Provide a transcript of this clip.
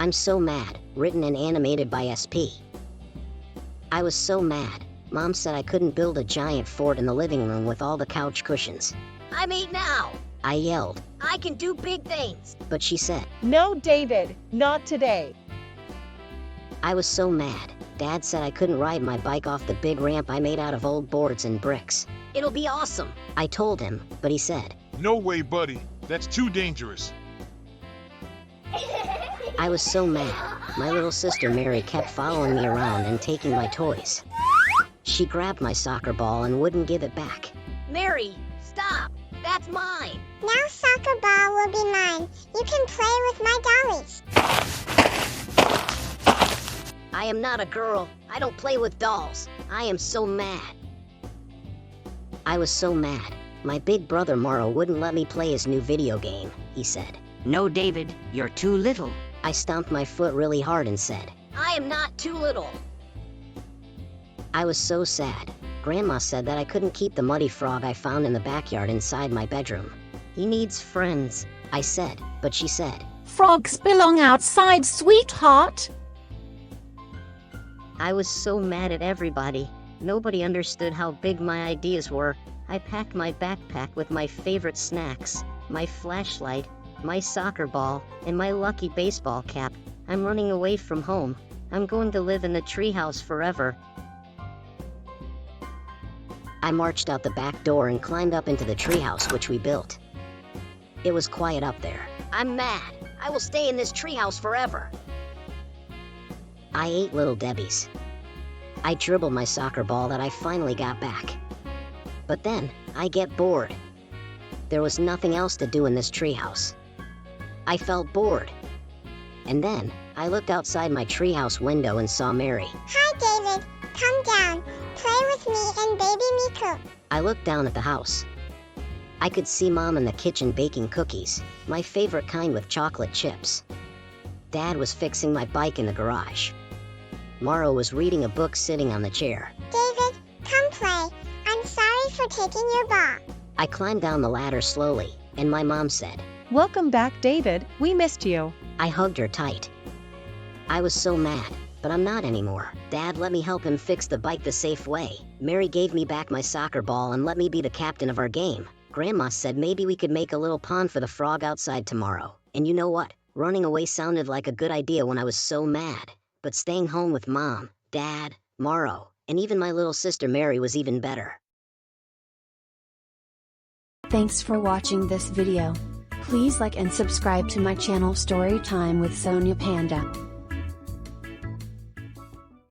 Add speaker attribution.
Speaker 1: I'm so mad, written and animated by SP. I was so mad. Mom said I couldn't build a giant fort in the living room with all the couch cushions.
Speaker 2: I'm 8 now.
Speaker 1: I yelled,
Speaker 2: I can do big things.
Speaker 1: but she said,
Speaker 3: No, David, not today.
Speaker 1: I was so mad. Dad said I couldn't ride my bike off the big ramp I made out of old boards and bricks.
Speaker 2: It'll be awesome.
Speaker 1: I told him, but he said,
Speaker 4: No way, buddy. That's too dangerous.
Speaker 1: I was so mad. My little sister Mary kept following me around and taking my toys. She grabbed my soccer ball and wouldn't give it back.
Speaker 2: Mary, stop. That's mine.
Speaker 5: Now soccer ball will be mine. You can play with my dollies.
Speaker 2: I am not a girl. I don't play with dolls. I am so mad.
Speaker 1: I was so mad. My big brother Morrow wouldn't let me play his new video game, he said.
Speaker 6: No, David, you're too little.
Speaker 1: I stomped my foot really hard and said,
Speaker 2: I am not too little.
Speaker 1: I was so sad. Grandma said that I couldn't keep the muddy frog I found in the backyard inside my bedroom. He needs friends, I said, but she said,
Speaker 7: Frogs belong outside, sweetheart.
Speaker 1: I was so mad at everybody. Nobody understood how big my ideas were. I packed my backpack with my favorite snacks, my flashlight, my soccer ball, and my lucky baseball cap. I'm running away from home. I'm going to live in the treehouse forever. I marched out the back door and climbed up into the treehouse which we built. It was quiet up there.
Speaker 2: I'm mad. I will stay in this treehouse forever.
Speaker 1: I ate Little Debbie's. I dribbled my soccer ball that I finally got back. But then, I get bored. There was nothing else to do in this treehouse. I felt bored. And then, I looked outside my treehouse window and saw Mary.
Speaker 5: Hi, David. Come down. Play with me and baby Miko.
Speaker 1: I looked down at the house. I could see Mom in the kitchen baking cookies, my favorite kind with chocolate chips. Dad was fixing my bike in the garage. Morrow was reading a book sitting on the chair.
Speaker 5: David, come play. I'm sorry for taking your ball.
Speaker 1: I climbed down the ladder slowly, and my mom said,
Speaker 3: Welcome back, David. We missed you.
Speaker 1: I hugged her tight. I was so mad, but I'm not anymore. Dad let me help him fix the bike the safe way. Mary gave me back my soccer ball and let me be the captain of our game. Grandma said maybe we could make a little pond for the frog outside tomorrow. And you know what? Running away sounded like a good idea when I was so mad. But staying home with Mom, Dad, Morrow, and even my little sister Mary was even better.
Speaker 8: Thanks for watching this video. Please like and subscribe to my channel Storytime with Sonia Panda.